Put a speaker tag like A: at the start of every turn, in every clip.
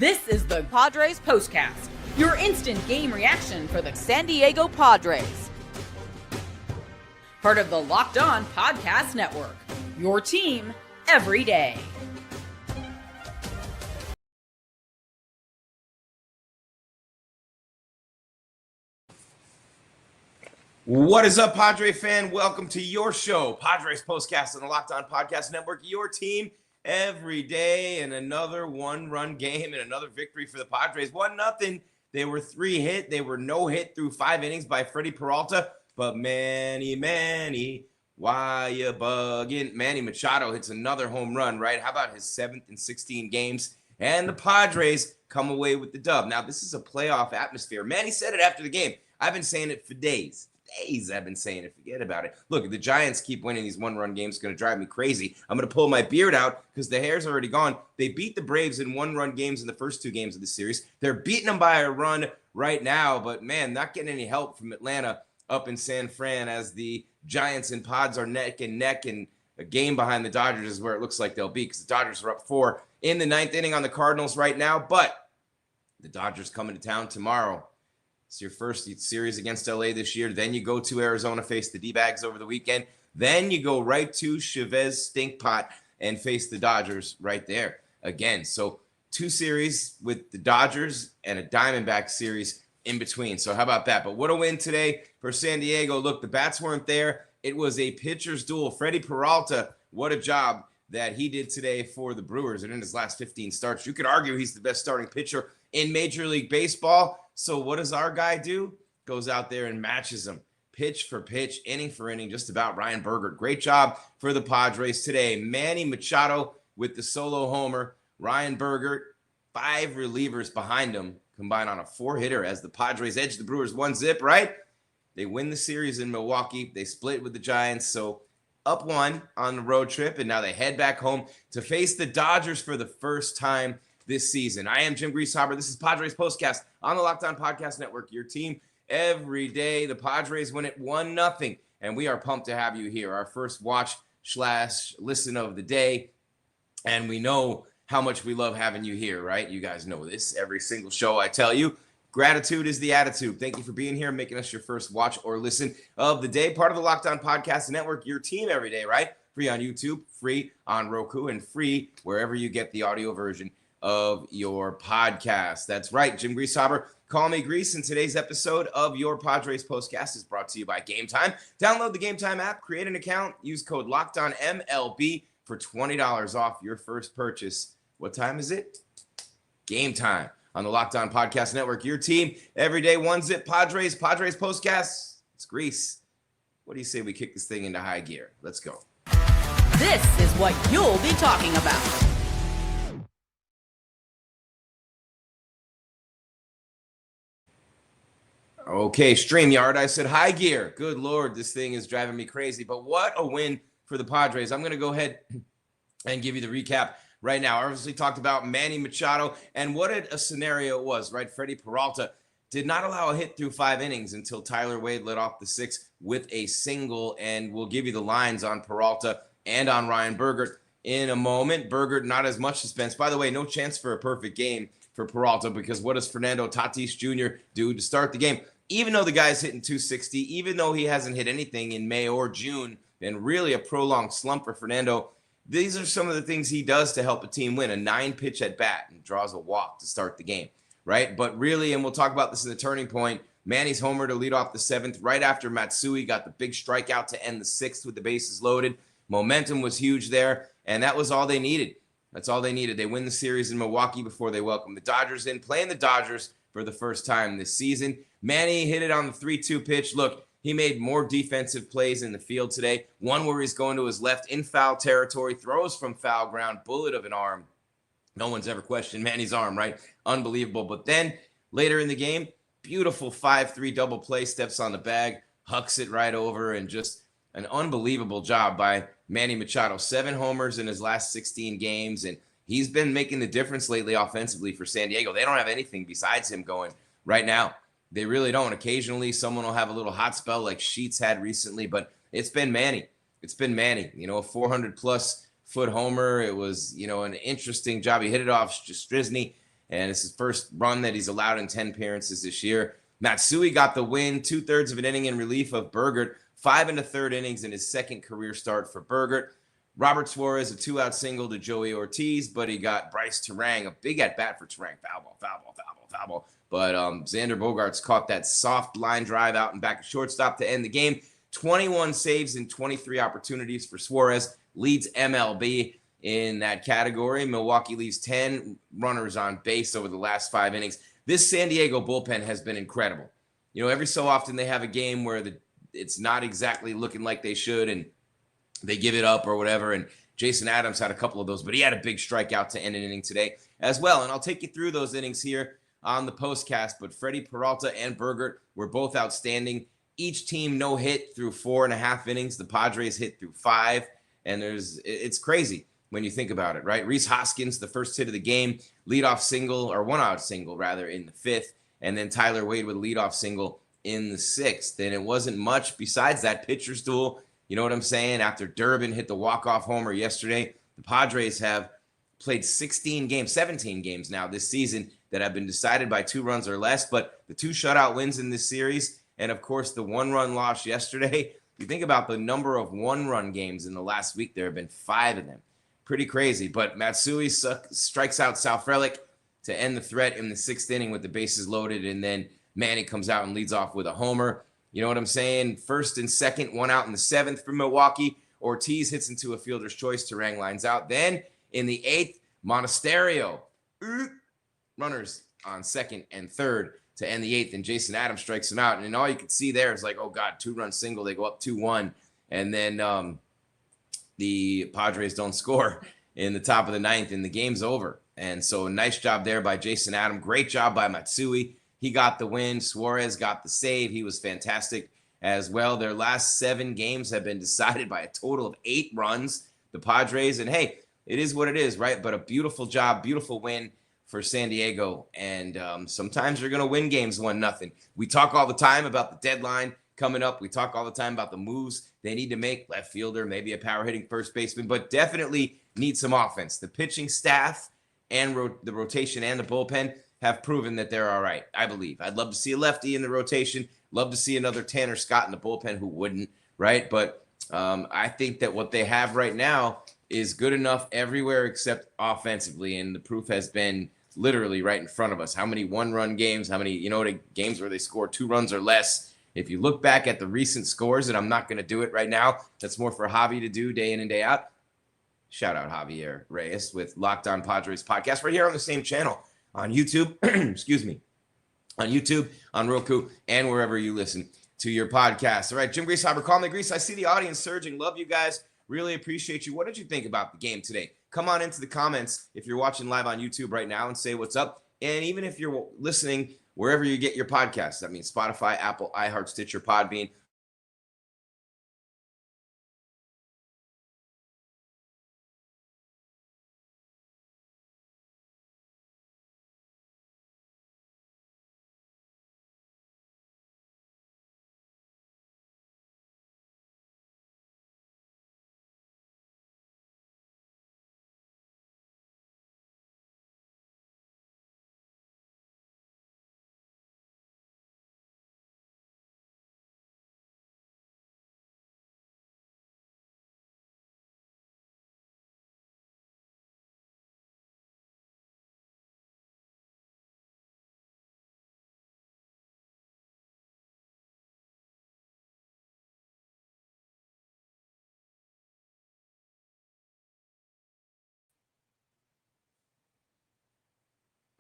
A: This is the Padres Postcast, your instant game reaction for the San Diego Padres. Part of the Locked On Podcast Network, your team every day.
B: What is up, Padre fan? Welcome to your show, Padres Postcast on the Locked On Podcast Network, your team every day, and another one-run game and another victory for the Padres. 1-0. They were 3-hit. They were no-hit through 5 innings by Freddy Peralta. But Manny, why you bugging? Manny Machado hits another home run, right? How about his 7th in 16 games? And the Padres come away with the dub. Now, this is a playoff atmosphere. Manny said it after the game. I've been saying it for days. I've been saying it. Forget about it. Look, the Giants keep winning these one-run games. It's going to drive me crazy. I'm going to pull my beard out because the hair's already gone. They beat the Braves in one-run games in the first 2 games of the series. They're beating them by a run right now, but, man, not getting any help from Atlanta up in San Fran as the Giants and Pods are neck and neck, and a game behind the Dodgers is where it looks like they'll be because the Dodgers are up 4 in the 9th inning on the Cardinals right now, but the Dodgers coming to town tomorrow. It's your first series against LA this year. Then you go to Arizona, face the D-Bags over the weekend. Then you go right to Chavez Stinkpot and face the Dodgers right there again. So 2 series with the Dodgers and a Diamondback series in between. So how about that? But what a win today for San Diego. Look, the bats weren't there. It was a pitcher's duel. Freddy Peralta, what a job that he did today for the Brewers. And in his last 15 starts, you could argue he's the best starting pitcher in Major League Baseball. So what does our guy do? Goes out there and matches him pitch for pitch, inning for inning, just about. Ryan Bergert. Great job for the Padres today. Manny Machado with the solo homer. Ryan Bergert, 5 relievers behind him, combined on a 4-hitter as the Padres edge the Brewers 1-0, right? They win the series in Milwaukee. They split with the Giants, so up 1 on the road trip, and now they head back home to face the Dodgers for the first time this season. I am Jim Grieshaber. This is Padres Postcast on the Locked On Podcast Network, your team every day. The Padres win it 1-0, and we are pumped to have you here. Our first watch/listen of the day, and we know how much we love having you here, right? You guys know this. Every single show I tell you, gratitude is the attitude. Thank you for being here, making us your first watch or listen of the day. Part of the Locked On Podcast Network, your team every day, right? Free on YouTube, free on Roku, and free wherever you get the audio version of your podcast. That's right, Jim Grieshaber. Call me Grease, and today's episode of your Padres Postcast is brought to you by Game Time. Download the Game Time app, create an account, use code LOCKEDONMLB for $20 off your first purchase. What time is it? Game Time on the Locked On Podcast Network. Your team every day. 1-0 Padres Postcast. It's Grease. What do you say we kick this thing into high gear? Let's go.
A: This is what you'll be talking about.
B: Okay, StreamYard, I said high gear. Good Lord, this thing is driving me crazy. But what a win for the Padres. I'm going to go ahead and give you the recap right now. I obviously talked about Manny Machado and what a scenario it was, right? Freddy Peralta did not allow a hit through 5 innings until Tyler Wade led off the 6th with a single. And we'll give you the lines on Peralta and on Ryan Bergert in a moment. Bergert, not as much suspense. By the way, no chance for a perfect game for Peralta, because what does Fernando Tatis Jr. do to start the game? Even though the guy's hitting 260, even though he hasn't hit anything in May or June, and really a prolonged slump for Fernando, these are some of the things he does to help a team win. A 9-pitch at bat and draws a walk to start the game, right? But really, and we'll talk about this in the turning point, Manny's homer to lead off the 7th right after Matsui got the big strikeout to end the 6th with the bases loaded. Momentum was huge there, and that was all they needed. That's all they needed. They win the series in Milwaukee before they welcome the Dodgers in, playing the Dodgers for the first time this season. Manny hit it on the 3-2 pitch. Look, he made more defensive plays in the field today. One where he's going to his left in foul territory, throws from foul ground, bullet of an arm. No one's ever questioned Manny's arm, right? Unbelievable. But then later in the game, beautiful 5-3 double play, steps on the bag, hucks it right over, and just an unbelievable job by Manny Machado. 7 homers in his last 16 games, and he's been making the difference lately offensively for San Diego. They don't have anything besides him going right now. They really don't. Occasionally, someone will have a little hot spell like Sheets had recently, but it's been Manny. It's been Manny. You know, a 400-plus foot homer. It was, you know, an interesting job. He hit it off Strisny, and it's his first run that he's allowed in 10 appearances this year. Matsui got the win, 2/3 of an inning in relief of Bergert, 5 1/3 innings in his second career start for Bergert. Robert Suarez, a 2-out single to Joey Ortiz, but he got Bryce Terang, a big at-bat for Terang. Foul ball, foul ball, foul ball, foul ball. But Xander Bogaerts caught that soft line drive out and back of shortstop to end the game. 21 saves and 23 opportunities for Suarez, leads MLB in that category. Milwaukee leaves 10 runners on base over the last 5 innings. This San Diego bullpen has been incredible. You know, every so often they have a game where it's not exactly looking like they should, and they give it up or whatever. And Jason Adams had a couple of those, but he had a big strikeout to end an inning today as well. And I'll take you through those innings here on the postcast. But Freddy Peralta and Bergert were both outstanding. Each team no hit through 4.5 innings. The Padres hit through 5. And it's crazy when you think about it, right? Rhys Hoskins, the first hit of the game, leadoff single, or 1-out single rather, in the 5th. And then Tyler Wade with a leadoff single in the 6th. And it wasn't much besides that pitcher's duel. You know what I'm saying? After Durbin hit the walk-off homer yesterday, the Padres have played 17 games now this season that have been decided by 2 runs or less. But the 2 shutout wins in this series, and of course the 1-run loss yesterday. You think about the number of 1-run games in the last week, there have been 5 of them. Pretty crazy. But Matsui strikes out Sal Frelick to end the threat in the 6th inning with the bases loaded, and then Manny comes out and leads off with a homer. You know what I'm saying? First and second, 1 out in the 7th for Milwaukee. Ortiz hits into a fielder's choice. Terang lines out. Then in the 8th, Monasterio. Runners on 2nd and 3rd to end the 8th, and Jason Adams strikes him out. And all you can see there is like, oh, God, 2-run single. They go up 2-1. And then the Padres don't score in the top of the 9th, and the game's over. And so nice job there by Jason Adams. Great job by Matsui. He got the win. Suarez got the save. He was fantastic as well. Their last 7 games have been decided by a total of 8 runs, the Padres. And, hey, it is what it is, right? But a beautiful job, beautiful win for San Diego. And sometimes you're going to win games 1-0. We talk all the time about the deadline coming up. We talk all the time about the moves they need to make. Left fielder, maybe a power-hitting first baseman, but definitely need some offense. The pitching staff and the rotation and the bullpen have proven that they're all right, I believe. I'd love to see a lefty in the rotation. Love to see another Tanner Scott in the bullpen. Who wouldn't, right? But I think that what they have right now is good enough everywhere except offensively, and the proof has been literally right in front of us. How many 1-run games, how many, games where they score 2 runs or less. If you look back at the recent scores, and I'm not going to do it right now, that's more for Javi to do day in and day out. Shout out Javier Reyes with Locked On Padres podcast right here on the same channel. On YouTube, excuse me, on YouTube, on Roku, and wherever you listen to your podcast. All right, Jim Grieshaber, call me Grease. I see the audience surging. Love you guys. Really appreciate you. What did you think about the game today? Come on into the comments if you're watching live on YouTube right now and say what's up. And even if you're listening wherever you get your podcasts, that means Spotify, Apple, iHeart, Stitcher, Podbean.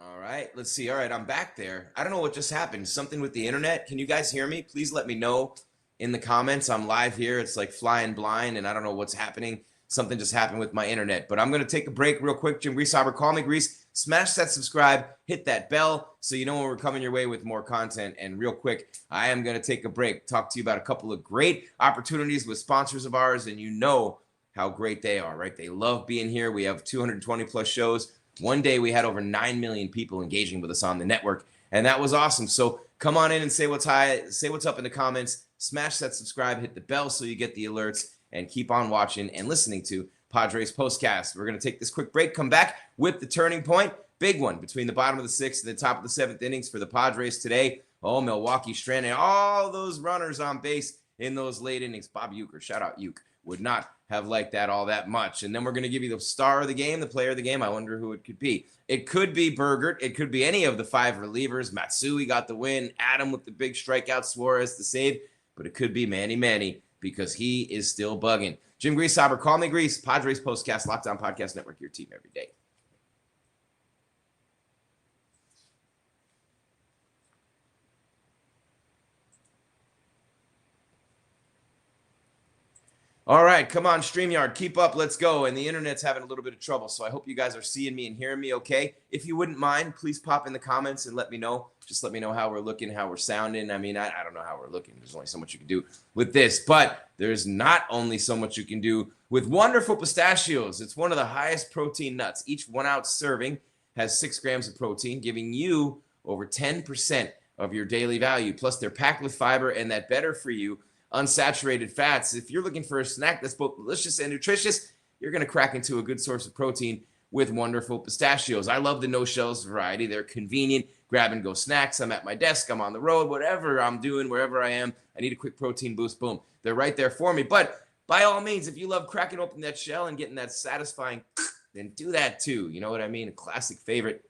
B: All right, let's see. All right, I'm back there. I don't know what just happened. Something with the internet. Can you guys hear me? Please let me know in the comments. I'm live here. It's like flying blind, and I don't know what's happening. Something just happened with my internet. But I'm going to take a break real quick. Jim Grieshaber, call me Grease. Smash that subscribe. Hit that bell so you know when we're coming your way with more content. And real quick, I am going to take a break. Talk to you about a couple of great opportunities with sponsors of ours, and you know how great they are, right? They love being here. We have 220-plus shows. One day we had over 9 million people engaging with us on the network, and that was awesome. So come on in and say what's up in the comments. Smash that subscribe, hit the bell so you get the alerts, and keep on watching and listening to Padres Postcast. We're going to take this quick break, come back with the turning point. Big one between the bottom of the 6th and the top of the 7th innings for the Padres today. Oh, Milwaukee stranding all those runners on base in those late innings. Bob Uecker, shout out Ueck, would not have liked that all that much. And then we're going to give you the star of the game, the player of the game. I wonder who it could be. It could be Bergert. It could be any of the 5 relievers. Matsui got the win. Adam with the big strikeout. Suarez the save. But it could be Manny because he is still bugging. Jim Grieshaber, call me Grease. Padres Postcast, Locked On Podcast Network, your team every day. All right, come on, StreamYard, keep up, let's go. And the internet's having a little bit of trouble, so I hope you guys are seeing me and hearing me okay. If you wouldn't mind, please pop in the comments and let me know. Just let me know how we're looking, how we're sounding. I mean, I don't know how we're looking. There's only so much you can do with this, but there's not only so much you can do with wonderful pistachios. It's one of the highest protein nuts. Each 1 ounce serving has 6 grams of protein, giving you over 10% of your daily value. Plus, they're packed with fiber and that better for you unsaturated fats. If you're looking for a snack that's both delicious and nutritious, you're going to crack into a good source of protein with wonderful pistachios. I love the no shells variety. They're convenient grab and go snacks. I'm at my desk, I'm on the road, whatever I'm doing, wherever I am, I need a quick protein boost. Boom, they're right there for me. But by all means, if you love cracking open that shell and getting that satisfying, then do that too. You know what I mean? A classic favorite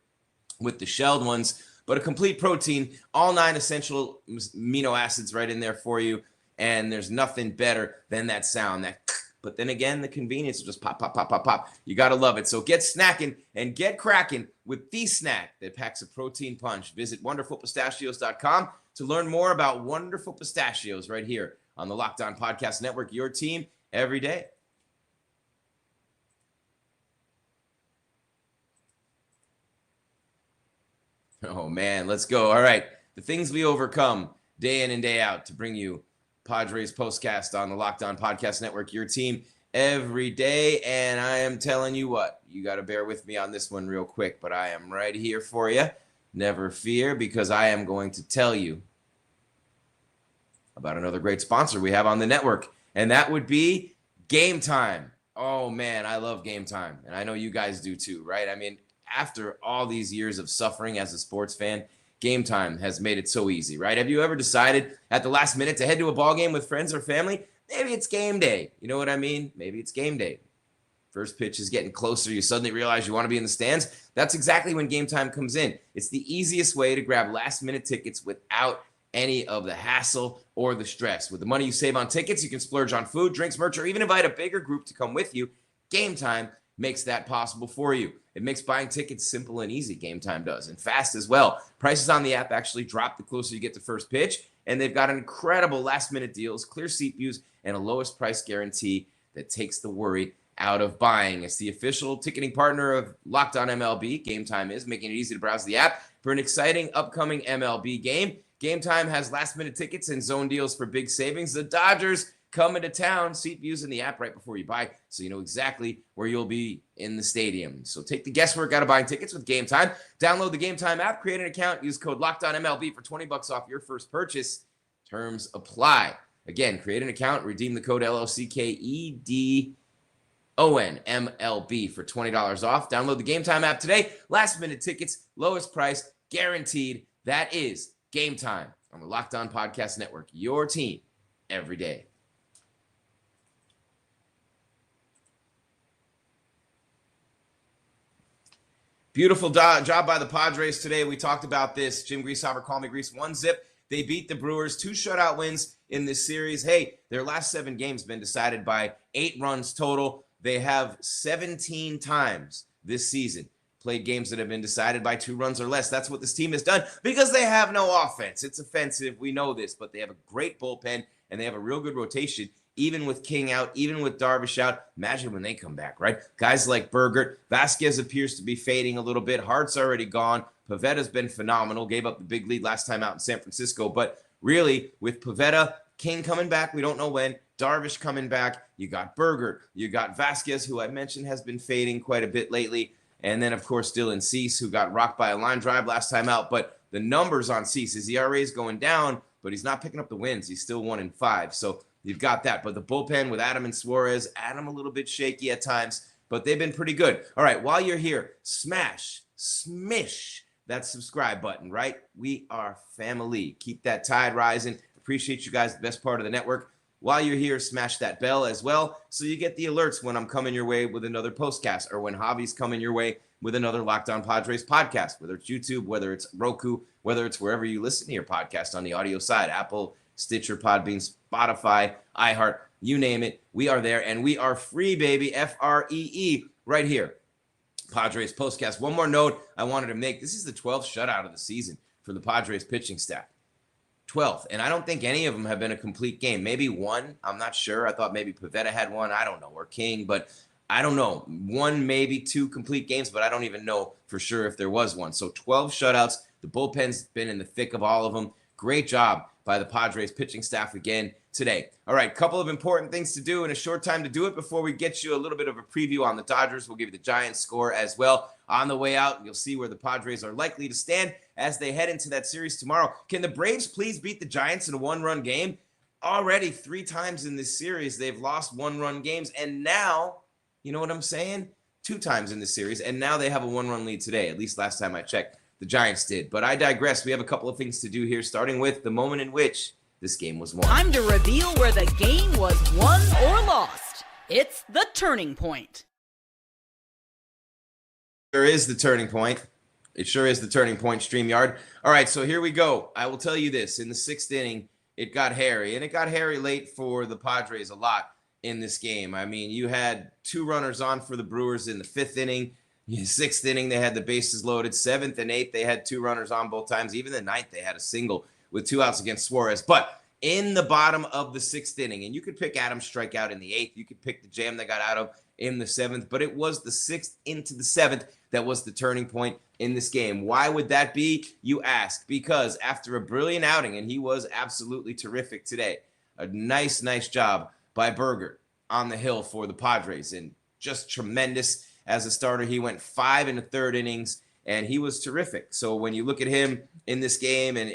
B: with the shelled ones, but a complete protein, all 9 essential amino acids right in there for you. And there's nothing better than that sound, but then again, the convenience of just pop, pop, pop, pop, pop. You got to love it. So get snacking and get cracking with the snack that packs a protein punch. Visit wonderfulpistachios.com to learn more about wonderful pistachios right here on the Locked On Podcast Network, your team every day. Oh, man, let's go. All right, the things we overcome day in and day out to bring you Padres Postcast on the Locked On Podcast Network, your team every day. And I am telling you what, you got to bear with me on this one real quick, but I am right here for you. Never fear, because I am going to tell you about another great sponsor we have on the network, and that would be Game Time. Oh, man, I love Game Time, and I know you guys do too, right? I mean, after all these years of suffering as a sports fan, Game Time has made it so easy, right? Have you ever decided at the last minute to head to a ball game with friends or family? Maybe it's game day. You know what I mean? Maybe it's game day. First pitch is getting closer. You suddenly realize you want to be in the stands. That's exactly when Game Time comes in. It's the easiest way to grab last-minute tickets without any of the hassle or the stress. With the money you save on tickets, you can splurge on food, drinks, merch, or even invite a bigger group to come with you. Game Time makes that possible for you. It makes buying tickets simple and easy. Game Time does, and fast as well. Prices on the app actually drop the closer you get to first pitch, and they've got incredible last-minute deals, clear seat views, and a lowest price guarantee that takes the worry out of buying. It's the official ticketing partner of Locked On MLB. Game Time is making it easy to browse the app for an exciting upcoming MLB game. Game Time has last-minute tickets and zone deals for big savings. The Dodgers coming to town. Seat views in the app right before you buy, so you know exactly where you'll be in the stadium. So take the guesswork out of buying tickets with Game Time. Download the Game Time app, create an account, use code LOCKEDONMLB for $20 off your first purchase. Terms apply. Again, create an account, redeem the code LOCKEDONMLB for $20 off. Download the Game Time app today. Last minute tickets, lowest price, guaranteed. That is Game Time on the Locked On Podcast Network, your team every day. Beautiful job by the Padres today. We talked about this. Jim Grieshaber, call me Grease, 1-0. They beat the Brewers, 2 shutout wins in this series. Hey, their last 7 games been decided by 8 runs total. They have 17 times this season played games that have been decided by 2 runs or less. That's what this team has done because they have no offense. It's offensive. We know this, but they have a great bullpen and they have a real good rotation. Even with King out, even with Darvish out, imagine when they come back, right? Guys like Bergert, Vasquez appears to be fading a little bit. Hart's already gone. Pavetta's been phenomenal. Gave up the big lead last time out in San Francisco. But really, with Pavetta, King coming back, we don't know when. Darvish coming back. You got Bergert. You got Vasquez, who I mentioned has been fading quite a bit lately. And then, of course, Dylan Cease, who got rocked by a line drive last time out. But the numbers on Cease, his ERA is going down, but he's not picking up the wins. He's still 1-5. So you've got that. But the bullpen with Adam and Suarez, Adam a little bit shaky at times, but they've been pretty good. All right, while you're here, smash smish that subscribe button, right? We are family. Keep that tide rising. Appreciate you guys, the best part of the network. While you're here, smash that bell as well so you get the alerts when I'm coming your way with another postcast, or when Javi's coming your way with another Locked On Padres podcast, whether it's YouTube, whether it's Roku, whether it's wherever you listen to your podcast on the audio side, Apple, Stitcher, Podbean, Spotify, iHeart, you name it. We are there, and we are free, baby, Free, right here. Padres Postcast. One more note I wanted to make. This is the 12th shutout of the season for the Padres pitching staff. 12th. And I don't think any of them have been a complete game. Maybe one. I'm not sure. I thought maybe Pivetta had one. I don't know. Or King. But I don't know. One, maybe two complete games. But I don't even know for sure if there was one. So 12 shutouts. The bullpen's been in the thick of all of them. Great job by the Padres pitching staff again today. All right, couple of important things to do in a short time to do it before we get you a little bit of a preview on the Dodgers. We'll give you the Giants score as well. On the way out, you'll see where the Padres are likely to stand as they head into that series tomorrow. Can the Braves please beat the Giants in a one-run game? Already 3 times in this series, they've lost one-run games. And now, you know what I'm saying? 2 times in this series. And now they have a one-run lead today, at least last time I checked. The Giants did. But I digress. We have a couple of things to do here, starting with the moment in which this game was won.
A: Time to reveal where the game was won or lost. It's the turning point.
B: There is the turning point. It sure is the turning point, StreamYard. All right, so here we go. I will tell you this. In the 6th inning, it got hairy. And it got hairy late for the Padres a lot in this game. I mean, you had 2 runners on for the Brewers in the 5th inning. In the 6th inning, they had the bases loaded. 7th and 8th, they had 2 runners on both times. Even the 9th, they had a single with 2 outs against Suarez. But in the bottom of the 6th inning, and you could pick Adams' strikeout in the 8th. You could pick the jam they got out of in the 7th. But it was the 6th into the 7th that was the turning point in this game. Why would that be, you ask? Because after a brilliant outing, and he was absolutely terrific today, a nice job by Bergert on the hill for the Padres, and just tremendous as a starter. He went 5 1/3 innings, and he was terrific. So when you look at him in this game, and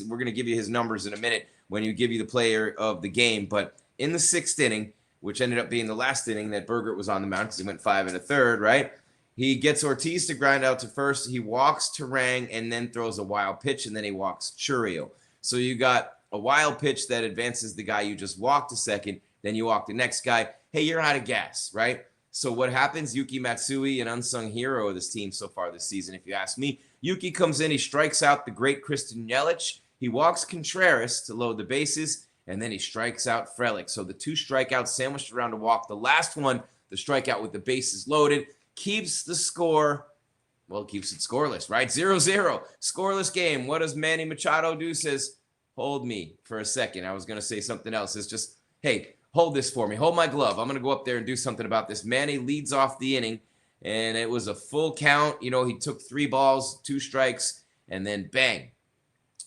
B: we're going to give you his numbers in a minute when you give you the player of the game, but in the 6th inning, which ended up being the last inning that Bergert was on the mound because he went 5 1/3, right? He gets Ortiz to grind out to first. He walks Terang and then throws a wild pitch, and then he walks Churio. So you got a wild pitch that advances the guy you just walked to second. Then you walk the next guy. Hey, you're out of gas, right? So what happens? Yuki Matsui, an unsung hero of this team so far this season, if you ask me. Yuki comes in. He strikes out the great Christian Yelich. He walks Contreras to load the bases, and then he strikes out Frelick. So the 2 strikeouts sandwiched around a walk. The last one, the strikeout with the bases loaded, keeps the score, well, keeps it scoreless, right? 0-0. Scoreless game. What does Manny Machado do? Says, hold me for a second. I was going to say something else. It's just, hey, hold this for me. Hold my glove. I'm going to go up there and do something about this. Manny leads off the inning, and it was a full count. You know, he took 3 balls, 2 strikes, and then bang.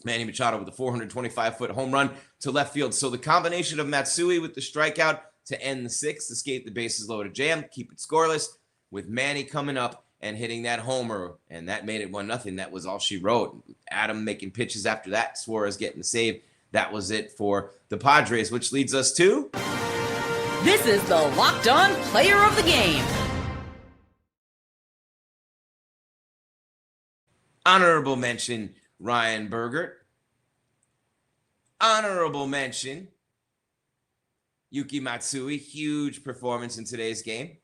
B: Manny Machado with a 425-foot home run to left field. So the combination of Matsui with the strikeout to end the 6th, escape the bases loaded jam, keep it scoreless, with Manny coming up and hitting that homer, and that made it 1-0. That was all she wrote. Adam making pitches after that, Suarez getting the save. That was it for the Padres, which leads us to...
A: This is the Locked On Player of the Game.
B: Honorable mention, Ryan Bergert. Honorable mention, Yuki Matsui. Huge performance in today's game.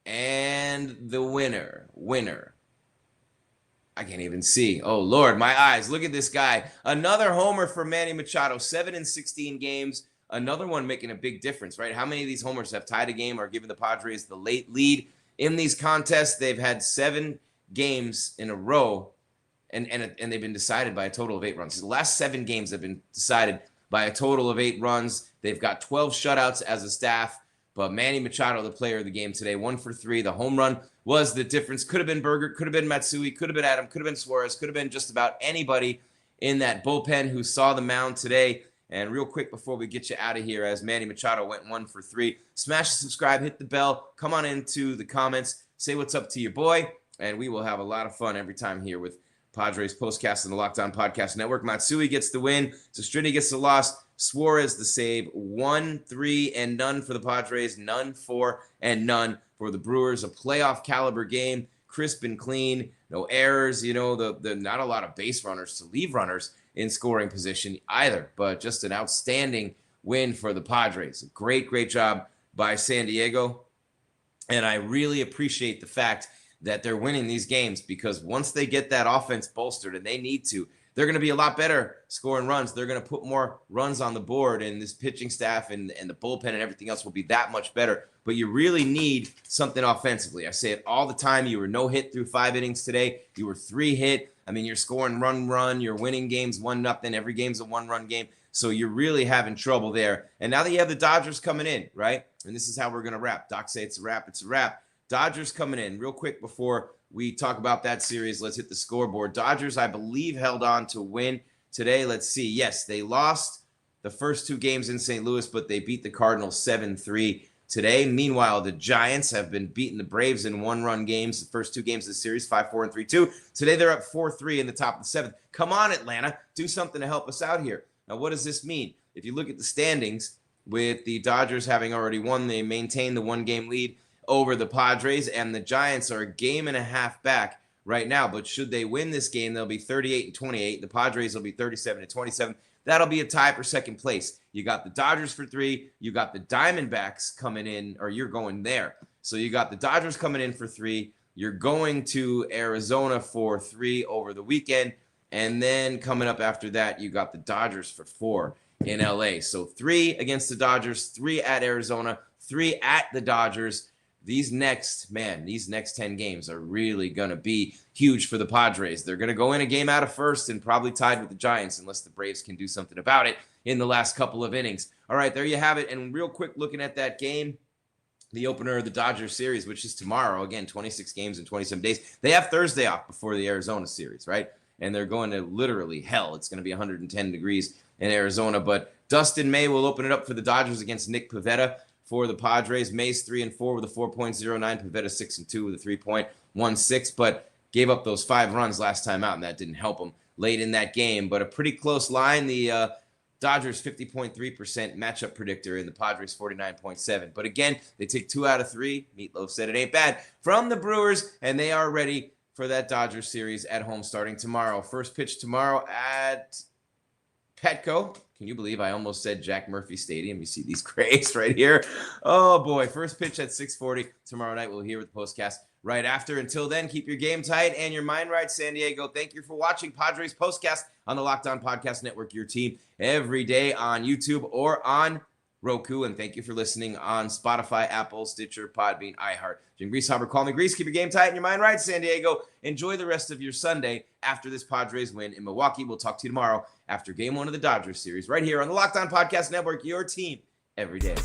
B: And the winner. I can't even see. Oh, Lord, my eyes. Look at this guy. Another homer for Manny Machado. 7 in 16 games. Another one making a big difference, right? How many of these homers have tied a game or given the Padres the late lead in these contests? They've had 7 games in a row, and they've been decided by a total of 8 runs. The last 7 games have been decided by a total of 8 runs. They've got 12 shutouts as a staff. But Manny Machado, the player of the game today, 1 for 3. The home run was the difference. Could have been Bergert, could have been Matsui, could have been Adam, could have been Suarez, could have been just about anybody in that bullpen who saw the mound today. And real quick before we get you out of here, as Manny Machado went 1 for 3, smash the subscribe, hit the bell, come on into the comments, say what's up to your boy, and we will have a lot of fun every time here with Padres Postcast and the Locked On Podcast Network. Matsui gets the win, Sestrini gets the loss, Suarez the save. 1-3-0 for the Padres, 4-0 for the Brewers. A playoff caliber game crisp and clean, no errors, the not a lot of base runners to leave runners in scoring position either, but just an outstanding win for the Padres. Great job by San Diego. And I really appreciate the fact that they're winning these games, because once they get that offense bolstered, and they need to, they're going to be a lot better scoring runs. They're going to put more runs on the board, and this pitching staff and the bullpen and everything else will be that much better. But you really need something offensively. I say it all the time. You were no hit through 5 innings today. You were 3 hit. I mean, you're scoring run. You're winning games 1-0. Every game's a 1-run game. So you're really having trouble there. And now that you have the Dodgers coming in, right? And this is how we're going to wrap. Doc say it's a wrap. It's a wrap. Dodgers coming in. Real quick before we talk about that series, let's hit the scoreboard. Dodgers, I believe, held on to win today. Let's see. Yes, they lost the first 2 games in St. Louis, but they beat the Cardinals 7-3 today. Meanwhile, the Giants have been beating the Braves in 1-run games. The first 2 games of the series, 5-4 and 3-2. Today, they're up 4-3 in the top of the 7th. Come on, Atlanta. Do something to help us out here. Now, what does this mean? If you look at the standings, with the Dodgers having already won, they maintain the 1-game lead over the Padres, and the Giants are a game and a half back right now. But should they win this game, they'll be 38-28. The Padres will be 37-27. That'll be a tie for second place. You got the Dodgers for 3. You got the Diamondbacks coming in, or you're going there. So you got the Dodgers coming in for 3. You're going to Arizona for 3 over the weekend. And then coming up after that, you got the Dodgers for 4 in LA. So 3 against the Dodgers, 3 at Arizona, 3 at the Dodgers. These next 10 games are really going to be huge for the Padres. They're going to go in a game out of first and probably tied with the Giants unless the Braves can do something about it in the last couple of innings. All right, there you have it. And real quick, looking at that game, the opener of the Dodgers series, which is tomorrow. Again, 26 games in 27 days. They have Thursday off before the Arizona series, right? And they're going to literally hell. It's going to be 110 degrees in Arizona. But Dustin May will open it up for the Dodgers against Nick Pivetta. For the Padres, May's 3-4 with a 4.09, Pivetta 6-2 with a 3.16, but gave up those 5 runs last time out, and that didn't help them late in that game. But a pretty close line. The Dodgers 50.3% matchup predictor, and the Padres 49.7. But again, they take 2 out of 3. Meatloaf said it ain't bad from the Brewers, and they are ready for that Dodgers series at home starting tomorrow. First pitch tomorrow at Petco. Can you believe I almost said Jack Murphy Stadium? You see these grays right here. Oh, boy. First pitch at 6:40 tomorrow night. We'll hear with the postcast right after. Until then, keep your game tight and your mind right, San Diego. Thank you for watching Padres Postcast on the Locked On Podcast Network, your team every day on YouTube or on Roku. And thank you for listening on Spotify, Apple, Stitcher, Podbean, iHeart. Jim Grieshaber, call me Grease. Keep your game tight and your mind right, San Diego. Enjoy the rest of your Sunday after this Padres win in Milwaukee. We'll talk to you tomorrow after Game 1 of the Dodgers series right here on the Locked On Podcast Network, your team every day.